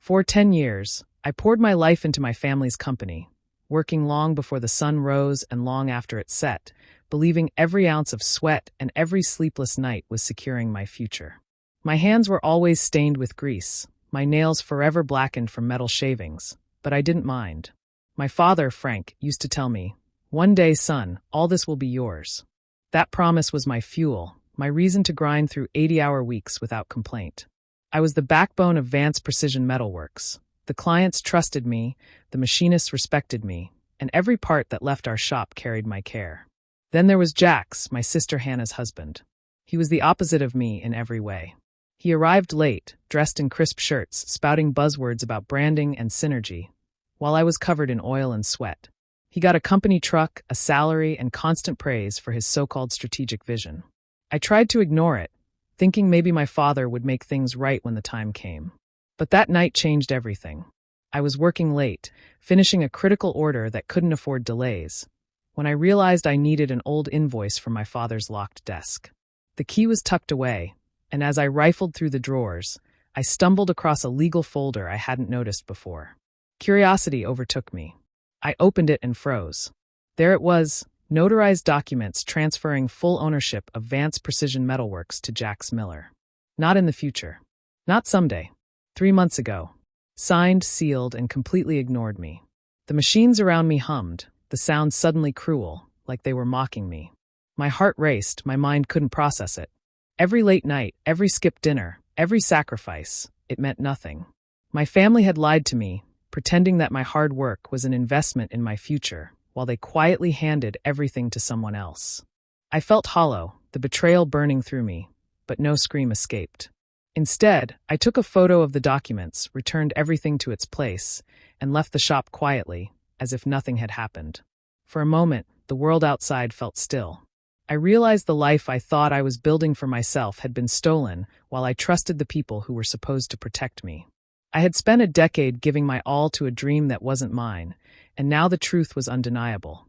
For 10 years, I poured my life into my family's company, working long before the sun rose and long after it set, believing every ounce of sweat and every sleepless night was securing my future. My hands were always stained with grease, my nails forever blackened from metal shavings, but I didn't mind. My father, Frank, used to tell me, "One day, son, all this will be yours." That promise was my fuel, my reason to grind through 80-hour weeks without complaint. I was the backbone of Vance Precision Metalworks. The clients trusted me, the machinists respected me, and every part that left our shop carried my care. Then there was Jax, my sister Hannah's husband. He was the opposite of me in every way. He arrived late, dressed in crisp shirts, spouting buzzwords about branding and synergy, while I was covered in oil and sweat. He got a company truck, a salary, and constant praise for his so-called strategic vision. I tried to ignore it, thinking maybe my father would make things right when the time came. But that night changed everything. I was working late, finishing a critical order that couldn't afford delays, when I realized I needed an old invoice from my father's locked desk. The key was tucked away, and as I rifled through the drawers, I stumbled across a legal folder I hadn't noticed before. Curiosity overtook me. I opened it and froze. There it was, notarized documents transferring full ownership of Vance Precision Metalworks to Jax Miller. Not in the future. Not someday. 3 months ago. Signed, sealed, and completely ignored me. The machines around me hummed, the sound suddenly cruel, like they were mocking me. My heart raced, my mind couldn't process it. Every late night, every skipped dinner, every sacrifice, it meant nothing. My family had lied to me, pretending that my hard work was an investment in my future, while they quietly handed everything to someone else. I felt hollow, the betrayal burning through me, but no scream escaped. Instead, I took a photo of the documents, returned everything to its place, and left the shop quietly, as if nothing had happened. For a moment, the world outside felt still. I realized the life I thought I was building for myself had been stolen while I trusted the people who were supposed to protect me. I had spent a decade giving my all to a dream that wasn't mine, and now the truth was undeniable.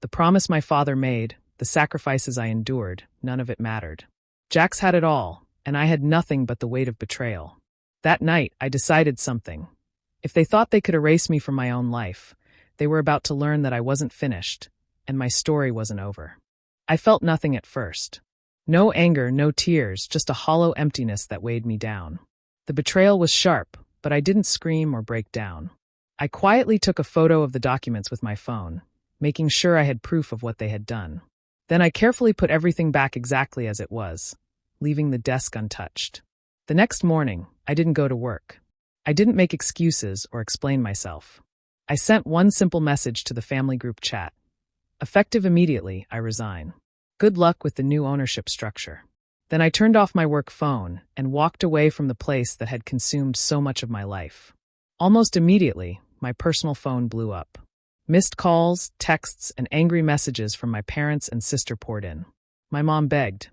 The promise my father made, the sacrifices I endured, none of it mattered. Jax had it all, and I had nothing but the weight of betrayal. That night, I decided something. If they thought they could erase me from my own life, they were about to learn that I wasn't finished, and my story wasn't over. I felt nothing at first. No anger, no tears, just a hollow emptiness that weighed me down. The betrayal was sharp, but I didn't scream or break down. I quietly took a photo of the documents with my phone, making sure I had proof of what they had done. Then I carefully put everything back exactly as it was, leaving the desk untouched. The next morning, I didn't go to work. I didn't make excuses or explain myself. I sent one simple message to the family group chat. Effective immediately, I resign. Good luck with the new ownership structure. Then I turned off my work phone and walked away from the place that had consumed so much of my life. Almost immediately, my personal phone blew up. Missed calls, texts, and angry messages from my parents and sister poured in. My mom begged,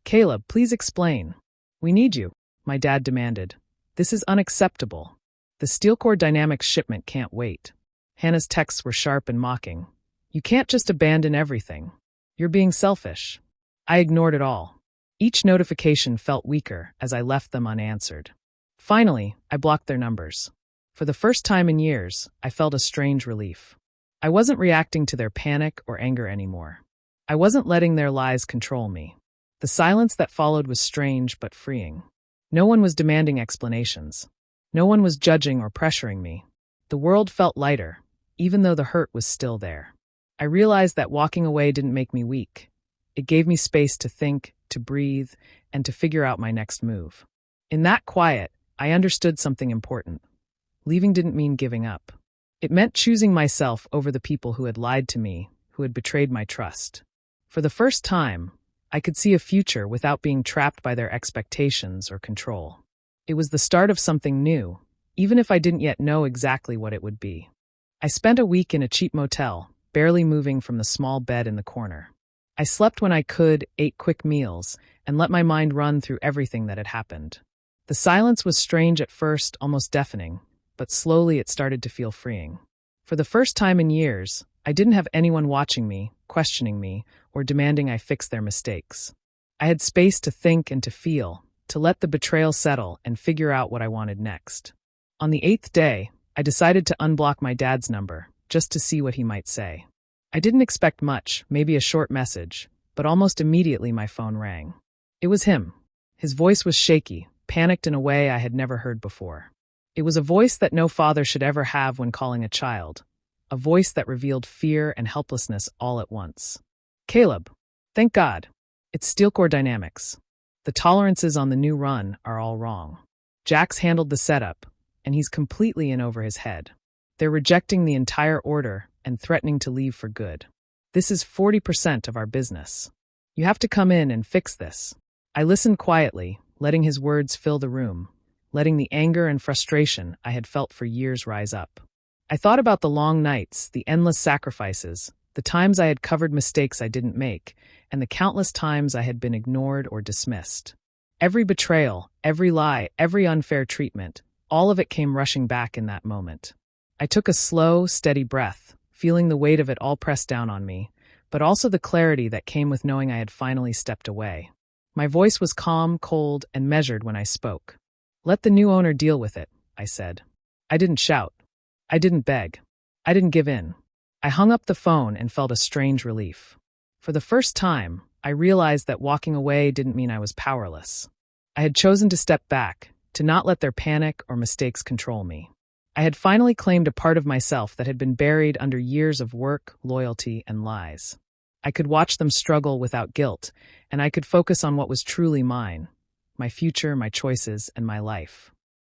"Caleb, please explain. We need you," my dad demanded. "This is unacceptable. The steel core dynamics shipment can't wait." Hannah's texts were sharp and mocking. "You can't just abandon everything. You're being selfish." I ignored it all. Each notification felt weaker as I left them unanswered. Finally, I blocked their numbers. For the first time in years, I felt a strange relief. I wasn't reacting to their panic or anger anymore. I wasn't letting their lies control me. The silence that followed was strange but freeing. No one was demanding explanations. No one was judging or pressuring me. The world felt lighter, even though the hurt was still there. I realized that walking away didn't make me weak. It gave me space to think, to breathe, and to figure out my next move. In that quiet, I understood something important. Leaving didn't mean giving up. It meant choosing myself over the people who had lied to me, who had betrayed my trust. For the first time, I could see a future without being trapped by their expectations or control. It was the start of something new, even if I didn't yet know exactly what it would be. I spent a week in a cheap motel, barely moving from the small bed in the corner. I slept when I could, ate quick meals, and let my mind run through everything that had happened. The silence was strange at first, almost deafening, but slowly it started to feel freeing. For the first time in years, I didn't have anyone watching me, questioning me, or demanding I fix their mistakes. I had space to think and to feel, to let the betrayal settle and figure out what I wanted next. On the 8th day, I decided to unblock my dad's number, just to see what he might say. I didn't expect much, maybe a short message, but almost immediately my phone rang. It was him. His voice was shaky, panicked in a way I had never heard before. It was a voice that no father should ever have when calling a child, a voice that revealed fear and helplessness all at once. Caleb, thank God. It's Steelcore Dynamics. The tolerances on the new run are all wrong. Jax handled the setup, and he's completely in over his head. They're rejecting the entire order and threatening to leave for good. This is 40% of our business. You have to come in and fix this. I listened quietly, letting his words fill the room, letting the anger and frustration I had felt for years rise up. I thought about the long nights, the endless sacrifices, the times I had covered mistakes I didn't make, and the countless times I had been ignored or dismissed. Every betrayal, every lie, every unfair treatment, all of it came rushing back in that moment. I took a slow, steady breath, feeling the weight of it all pressed down on me, but also the clarity that came with knowing I had finally stepped away. My voice was calm, cold, and measured when I spoke. Let the new owner deal with it, I said. I didn't shout. I didn't beg. I didn't give in. I hung up the phone and felt a strange relief. For the first time, I realized that walking away didn't mean I was powerless. I had chosen to step back, to not let their panic or mistakes control me. I had finally claimed a part of myself that had been buried under years of work, loyalty, and lies. I could watch them struggle without guilt, and I could focus on what was truly mine, my future, my choices, and my life.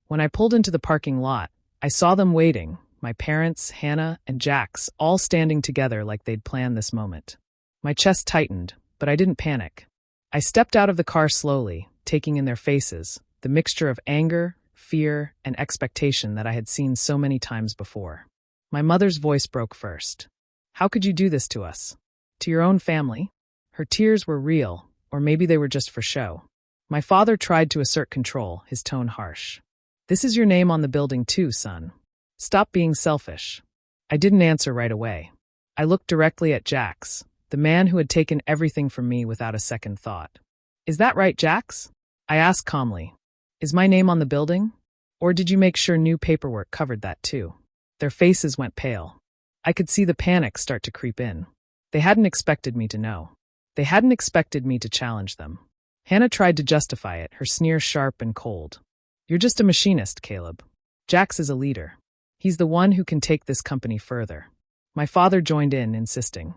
When I pulled into the parking lot, I saw them waiting, my parents, Hannah, and Jax, all standing together like they'd planned this moment. My chest tightened, but I didn't panic. I stepped out of the car slowly, taking in their faces, the mixture of anger, fear, and expectation that I had seen so many times before. My mother's voice broke first. How could you do this to us? To your own family? Her tears were real, or maybe they were just for show. My father tried to assert control, his tone harsh. This is your name on the building too, son. Stop being selfish. I didn't answer right away. I looked directly at Jax, the man who had taken everything from me without a second thought. Is that right, Jax? I asked calmly. Is my name on the building? Or did you make sure new paperwork covered that too? Their faces went pale. I could see the panic start to creep in. They hadn't expected me to know. They hadn't expected me to challenge them. Hannah tried to justify it, her sneer sharp and cold. You're just a machinist, Caleb. Jax is a leader. He's the one who can take this company further. My father joined in, insisting.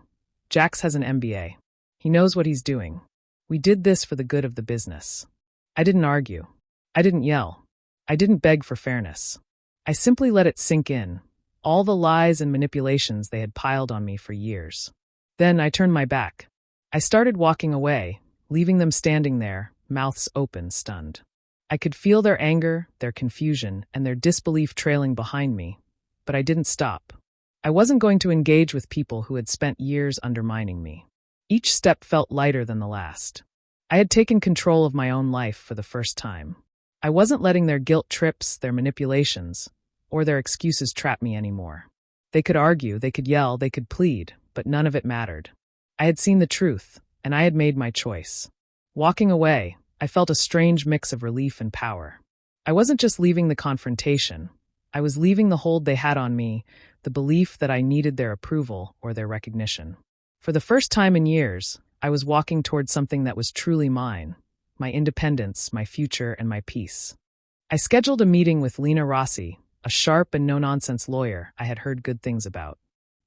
Jax has an MBA. He knows what he's doing. We did this for the good of the business. I didn't argue. I didn't yell. I didn't beg for fairness. I simply let it sink in, all the lies and manipulations they had piled on me for years. Then I turned my back. I started walking away, leaving them standing there, mouths open, stunned. I could feel their anger, their confusion, and their disbelief trailing behind me, but I didn't stop. I wasn't going to engage with people who had spent years undermining me. Each step felt lighter than the last. I had taken control of my own life for the first time. I wasn't letting their guilt trips, their manipulations, or their excuses trap me anymore. They could argue, they could yell, they could plead, but none of it mattered. I had seen the truth, and I had made my choice. Walking away, I felt a strange mix of relief and power. I wasn't just leaving the confrontation. I was leaving the hold they had on me, the belief that I needed their approval or their recognition. For the first time in years, I was walking towards something that was truly mine, my independence, my future, and my peace. I scheduled a meeting with Lena Rossi, a sharp and no-nonsense lawyer I had heard good things about.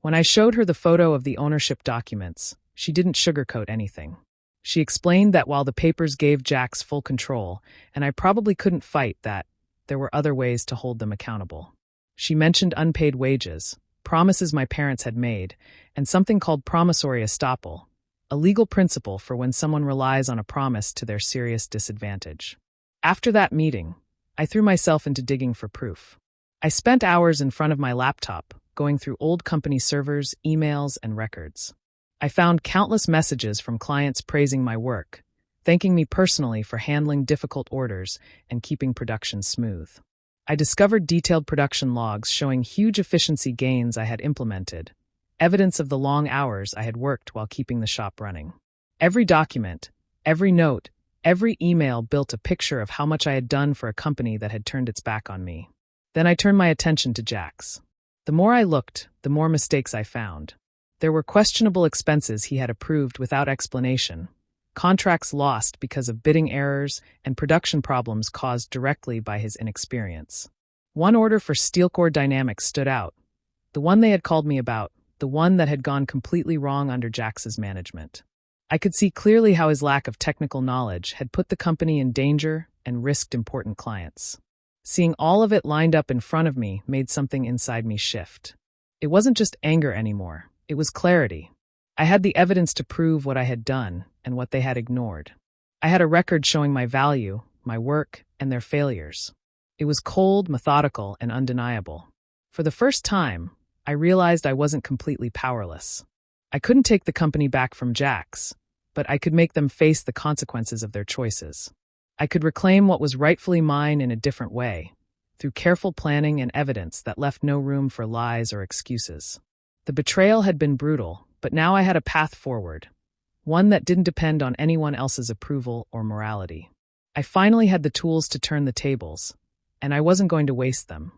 When I showed her the photo of the ownership documents, she didn't sugarcoat anything. She explained that while the papers gave Jax full control, and I probably couldn't fight that, there were other ways to hold them accountable. She mentioned unpaid wages, promises my parents had made, and something called promissory estoppel, a legal principle for when someone relies on a promise to their serious disadvantage. After that meeting, I threw myself into digging for proof. I spent hours in front of my laptop, going through old company servers, emails, and records. I found countless messages from clients praising my work, thanking me personally for handling difficult orders and keeping production smooth. I discovered detailed production logs showing huge efficiency gains I had implemented, evidence of the long hours I had worked while keeping the shop running. Every document, every note, every email built a picture of how much I had done for a company that had turned its back on me. Then I turned my attention to Jack's. The more I looked, the more mistakes I found. There were questionable expenses he had approved without explanation, contracts lost because of bidding errors, and production problems caused directly by his inexperience. One order for steel core dynamics stood out, the one they had called me about, the one that had gone completely wrong under Jax's management. I could see clearly how his lack of technical knowledge had put the company in danger and risked important clients. Seeing all of it lined up in front of me made something inside me shift. It wasn't just anger anymore, it was clarity. I had the evidence to prove what I had done and what they had ignored. I had a record showing my value, my work, and their failures. It was cold, methodical, and undeniable. For the first time, I realized I wasn't completely powerless. I couldn't take the company back from Jax, but I could make them face the consequences of their choices. I could reclaim what was rightfully mine in a different way, through careful planning and evidence that left no room for lies or excuses. The betrayal had been brutal, but now I had a path forward, one that didn't depend on anyone else's approval or morality. I finally had the tools to turn the tables, and I wasn't going to waste them.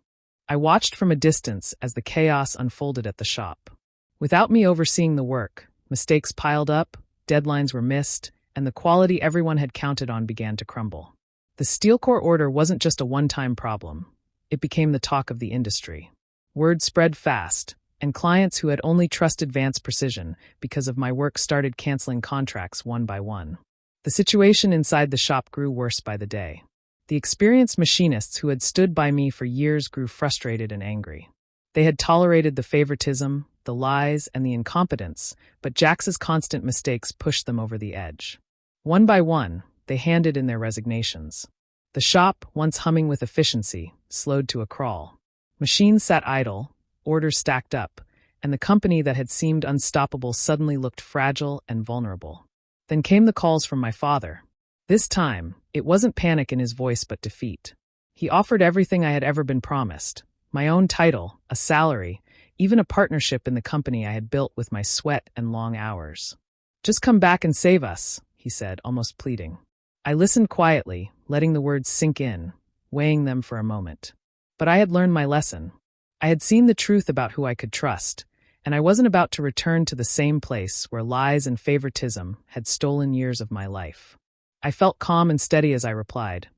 I watched from a distance as the chaos unfolded at the shop. Without me overseeing the work, mistakes piled up, deadlines were missed, and the quality everyone had counted on began to crumble. The steel core order wasn't just a one-time problem. It became the talk of the industry. Word spread fast, and clients who had only trusted Vance Precision because of my work started canceling contracts one by one. The situation inside the shop grew worse by the day. The experienced machinists who had stood by me for years grew frustrated and angry. They had tolerated the favoritism, the lies, and the incompetence, but Jax's constant mistakes pushed them over the edge. One by one, they handed in their resignations. The shop, once humming with efficiency, slowed to a crawl. Machines sat idle, orders stacked up, and the company that had seemed unstoppable suddenly looked fragile and vulnerable. Then came the calls from my father. This time, it wasn't panic in his voice but defeat. He offered everything I had ever been promised: my own title, a salary, even a partnership in the company I had built with my sweat and long hours. "Just come back and save us," he said, almost pleading. I listened quietly, letting the words sink in, weighing them for a moment. But I had learned my lesson. I had seen the truth about who I could trust, and I wasn't about to return to the same place where lies and favoritism had stolen years of my life. I felt calm and steady as I replied,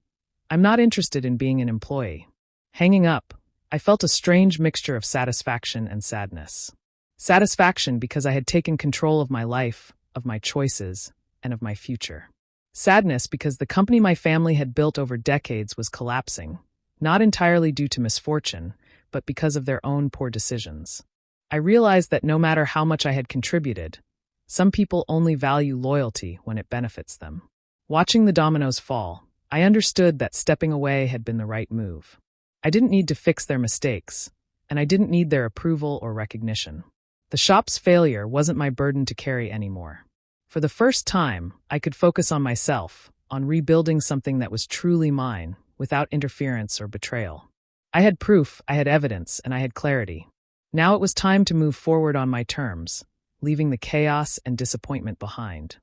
"I'm not interested in being an employee." Hanging up, I felt a strange mixture of satisfaction and sadness. Satisfaction because I had taken control of my life, of my choices, and of my future. Sadness because the company my family had built over decades was collapsing, not entirely due to misfortune, but because of their own poor decisions. I realized that no matter how much I had contributed, some people only value loyalty when it benefits them. Watching the dominoes fall, I understood that stepping away had been the right move. I didn't need to fix their mistakes, and I didn't need their approval or recognition. The shop's failure wasn't my burden to carry anymore. For the first time, I could focus on myself, on rebuilding something that was truly mine, without interference or betrayal. I had proof, I had evidence, and I had clarity. Now it was time to move forward on my terms, leaving the chaos and disappointment behind.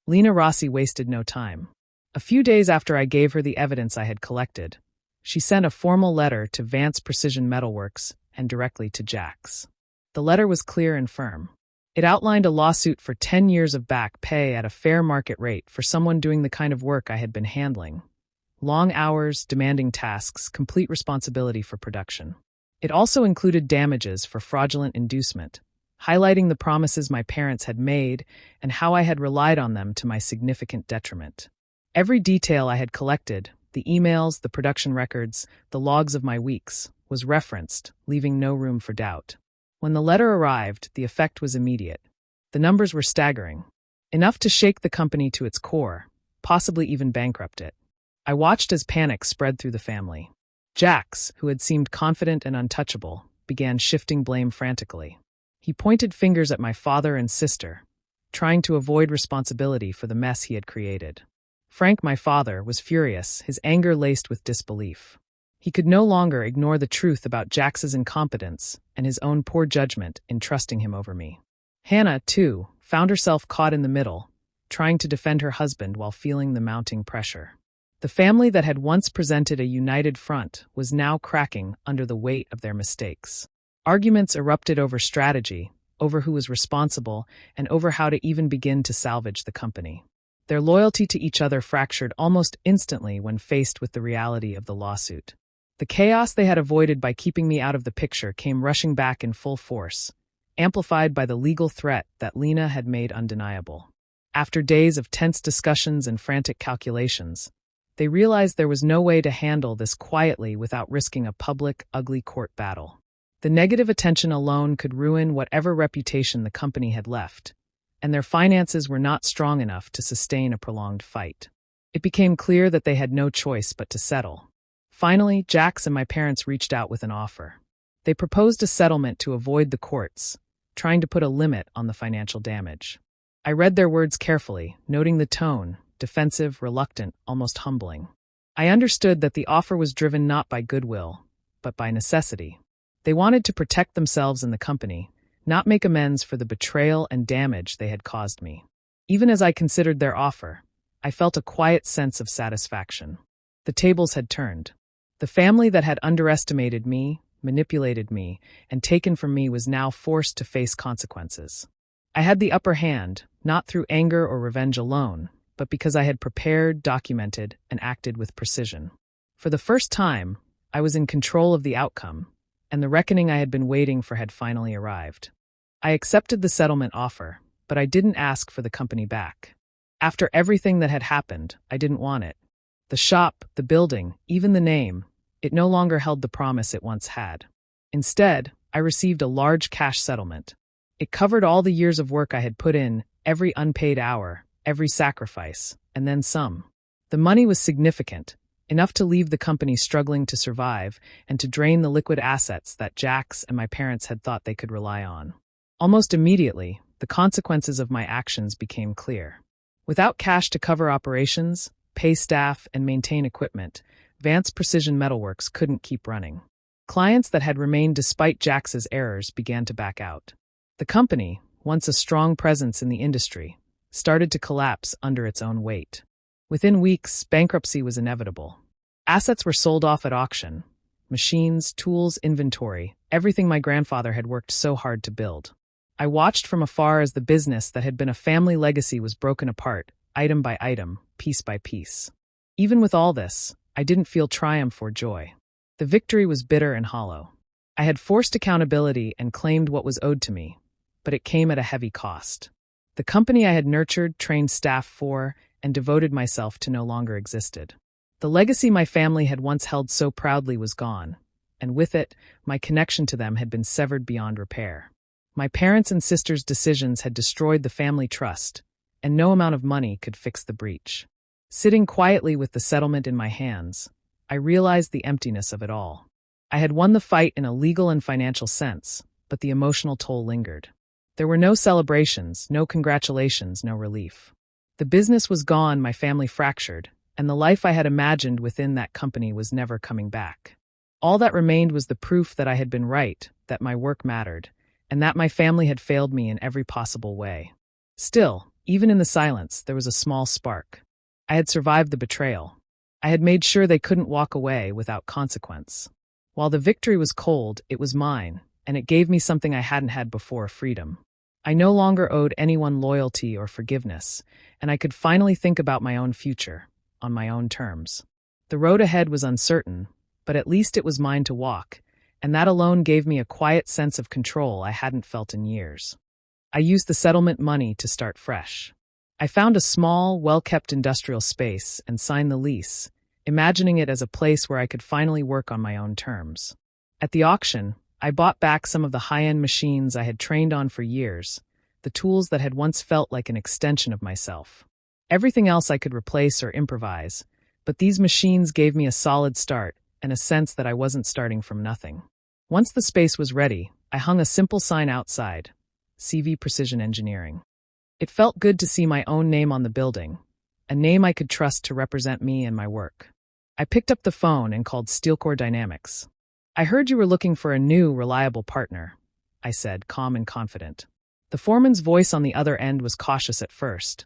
Lena Rossi wasted no time. A few days after I gave her the evidence I had collected, she sent a formal letter to Vance Precision Metalworks and directly to Jax. The letter was clear and firm. It outlined a lawsuit for 10 years of back pay at a fair market rate for someone doing the kind of work I had been handling. Long hours, demanding tasks, complete responsibility for production. It also included damages for fraudulent inducement, highlighting the promises my parents had made and how I had relied on them to my significant detriment. Every detail I had collected, the emails, the production records, the logs of my weeks, was referenced, leaving no room for doubt. When the letter arrived, the effect was immediate. The numbers were staggering, enough to shake the company to its core, possibly even bankrupt it. I watched as panic spread through the family. Jax, who had seemed confident and untouchable, began shifting blame frantically. He pointed fingers at my father and sister, trying to avoid responsibility for the mess he had created. Frank, my father, was furious, his anger laced with disbelief. He could no longer ignore the truth about Jax's incompetence and his own poor judgment in trusting him over me. Hannah, too, found herself caught in the middle, trying to defend her husband while feeling the mounting pressure. The family that had once presented a united front was now cracking under the weight of their mistakes. Arguments erupted over strategy, over who was responsible, and over how to even begin to salvage the company. Their loyalty to each other fractured almost instantly when faced with the reality of the lawsuit. The chaos they had avoided by keeping me out of the picture came rushing back in full force, amplified by the legal threat that Lena had made undeniable. After days of tense discussions and frantic calculations, they realized there was no way to handle this quietly without risking a public, ugly court battle. The negative attention alone could ruin whatever reputation the company had left, and their finances were not strong enough to sustain a prolonged fight. It became clear that they had no choice but to settle. Finally, Jax and my parents reached out with an offer. They proposed a settlement to avoid the courts, trying to put a limit on the financial damage. I read their words carefully, noting the tone, defensive, reluctant, almost humbling. I understood that the offer was driven not by goodwill, but by necessity. They wanted to protect themselves and the company, not make amends for the betrayal and damage they had caused me. Even as I considered their offer, I felt a quiet sense of satisfaction. The tables had turned. The family that had underestimated me, manipulated me, and taken from me was now forced to face consequences. I had the upper hand, not through anger or revenge alone, but because I had prepared, documented, and acted with precision. For the first time, I was in control of the outcome, and the reckoning I had been waiting for had finally arrived. I accepted the settlement offer, but I didn't ask for the company back. After everything that had happened, I didn't want it. The shop, the building, even the name, it no longer held the promise it once had. Instead, I received a large cash settlement. It covered all the years of work I had put in, every unpaid hour, every sacrifice, and then some. The money was significant, enough to leave the company struggling to survive and to drain the liquid assets that Jax and my parents had thought they could rely on. Almost immediately, the consequences of my actions became clear. Without cash to cover operations, pay staff, and maintain equipment, Vance Precision Metalworks couldn't keep running. Clients that had remained despite Jax's errors began to back out. The company, once a strong presence in the industry, started to collapse under its own weight. Within weeks, bankruptcy was inevitable. Assets were sold off at auction. Machines, tools, inventory, everything my grandfather had worked so hard to build. I watched from afar as the business that had been a family legacy was broken apart, item by item, piece by piece. Even with all this, I didn't feel triumph or joy. The victory was bitter and hollow. I had forced accountability and claimed what was owed to me, but it came at a heavy cost. The company I had nurtured, trained staff for, and devoted myself to no longer existed. The legacy my family had once held so proudly was gone, and with it, my connection to them had been severed beyond repair. My parents' and sisters' decisions had destroyed the family trust, and no amount of money could fix the breach. Sitting quietly with the settlement in my hands, I realized the emptiness of it all. I had won the fight in a legal and financial sense, but the emotional toll lingered. There were no celebrations, no congratulations, no relief. The business was gone, my family fractured, and the life I had imagined within that company was never coming back. All that remained was the proof that I had been right, that my work mattered, and that my family had failed me in every possible way. Still, even in the silence, there was a small spark. I had survived the betrayal. I had made sure they couldn't walk away without consequence. While the victory was cold, it was mine, and it gave me something I hadn't had before, freedom. I no longer owed anyone loyalty or forgiveness, and I could finally think about my own future, on my own terms. The road ahead was uncertain, but at least it was mine to walk, and that alone gave me a quiet sense of control I hadn't felt in years. I used the settlement money to start fresh. I found a small, well-kept industrial space and signed the lease, imagining it as a place where I could finally work on my own terms. At the auction, I bought back some of the high-end machines I had trained on for years, the tools that had once felt like an extension of myself. Everything else I could replace or improvise, but these machines gave me a solid start and a sense that I wasn't starting from nothing. Once the space was ready, I hung a simple sign outside, CV Precision Engineering. It felt good to see my own name on the building, a name I could trust to represent me and my work. I picked up the phone and called Steelcore Dynamics. "I heard you were looking for a new, reliable partner," I said, calm and confident. The foreman's voice on the other end was cautious at first,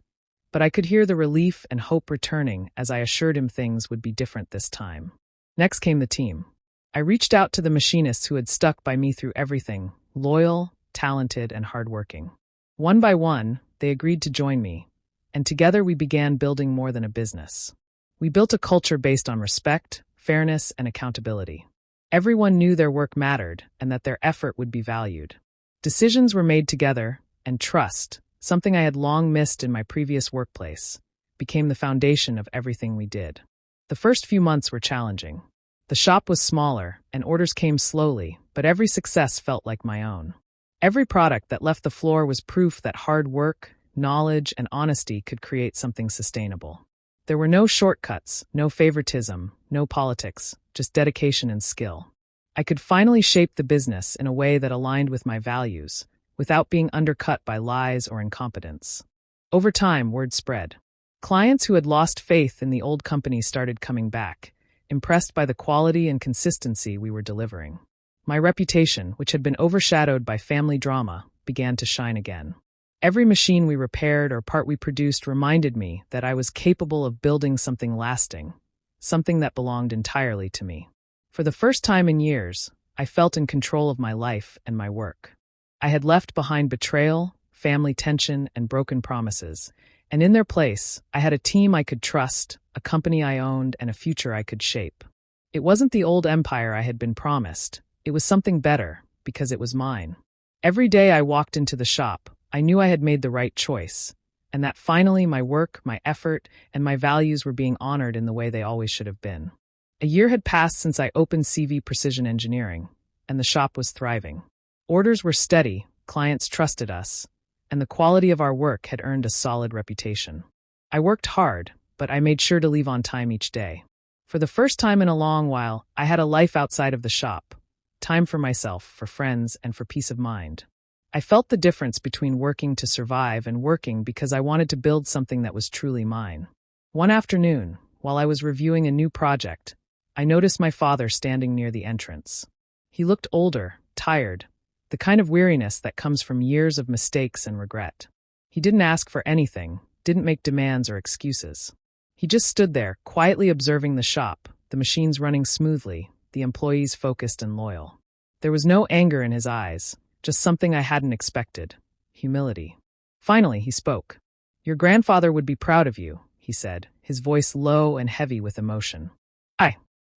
but I could hear the relief and hope returning as I assured him things would be different this time. Next came the team. I reached out to the machinists who had stuck by me through everything, loyal, talented, and hardworking. One by one, they agreed to join me, and together we began building more than a business. We built a culture based on respect, fairness, and accountability. Everyone knew their work mattered and that their effort would be valued. Decisions were made together, and trust, something I had long missed in my previous workplace, became the foundation of everything we did. The first few months were challenging. The shop was smaller, and orders came slowly, but every success felt like my own. Every product that left the floor was proof that hard work, knowledge, and honesty could create something sustainable. There were no shortcuts, no favoritism, no politics, just dedication and skill. I could finally shape the business in a way that aligned with my values, without being undercut by lies or incompetence. Over time, word spread. Clients who had lost faith in the old company started coming back, impressed by the quality and consistency we were delivering. My reputation, which had been overshadowed by family drama, began to shine again. Every machine we repaired or part we produced reminded me that I was capable of building something lasting, something that belonged entirely to me. For the first time in years, I felt in control of my life and my work. I had left behind betrayal, family tension, and broken promises, and in their place, I had a team I could trust, a company I owned, and a future I could shape. It wasn't the old empire I had been promised. It was something better, because it was mine. Every day I walked into the shop, I knew I had made the right choice, and that finally my work, my effort, and my values were being honored in the way they always should have been. A year had passed since I opened CV Precision Engineering, and the shop was thriving. Orders were steady, clients trusted us, and the quality of our work had earned a solid reputation. I worked hard, but I made sure to leave on time each day. For the first time in a long while, I had a life outside of the shop, time for myself, for friends, and for peace of mind. I felt the difference between working to survive and working because I wanted to build something that was truly mine. One afternoon, while I was reviewing a new project, I noticed my father standing near the entrance. He looked older, tired, the kind of weariness that comes from years of mistakes and regret. He didn't ask for anything, didn't make demands or excuses. He just stood there, quietly observing the shop, the machines running smoothly, the employees focused and loyal. There was no anger in his eyes, just something I hadn't expected: humility. Finally, he spoke. "Your grandfather would be proud of you," he said, his voice low and heavy with emotion.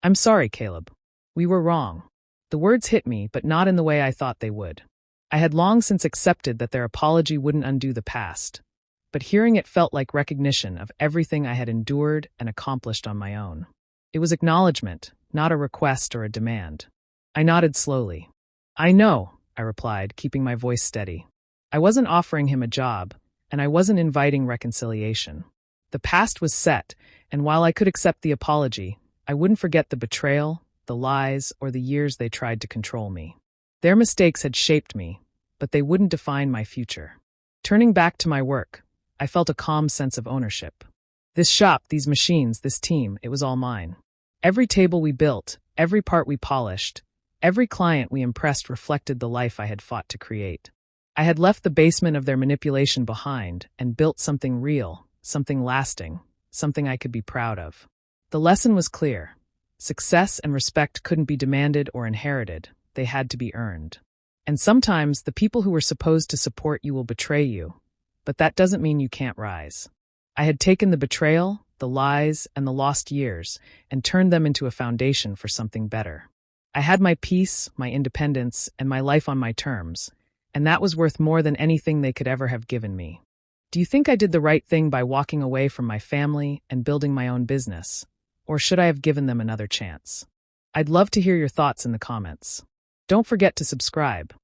I'm sorry, Caleb. We were wrong." The words hit me, but not in the way I thought they would. I had long since accepted that their apology wouldn't undo the past, but hearing it felt like recognition of everything I had endured and accomplished on my own. It was acknowledgement, not a request or a demand. I nodded slowly. "I know," I replied, keeping my voice steady. I wasn't offering him a job, and I wasn't inviting reconciliation. The past was set, and while I could accept the apology, I wouldn't forget the betrayal, the lies, or the years they tried to control me. Their mistakes had shaped me, but they wouldn't define my future. Turning back to my work, I felt a calm sense of ownership. This shop, these machines, this team, it was all mine. Every table we built, every part we polished, every client we impressed reflected the life I had fought to create. I had left the basement of their manipulation behind and built something real, something lasting, something I could be proud of. The lesson was clear. Success and respect couldn't be demanded or inherited. They had to be earned. And sometimes the people who were supposed to support you will betray you, but that doesn't mean you can't rise. I had taken the betrayal, the lies, and the lost years and turned them into a foundation for something better. I had my peace, my independence, and my life on my terms, and that was worth more than anything they could ever have given me. Do you think I did the right thing by walking away from my family and building my own business? Or should I have given them another chance? I'd love to hear your thoughts in the comments. Don't forget to subscribe.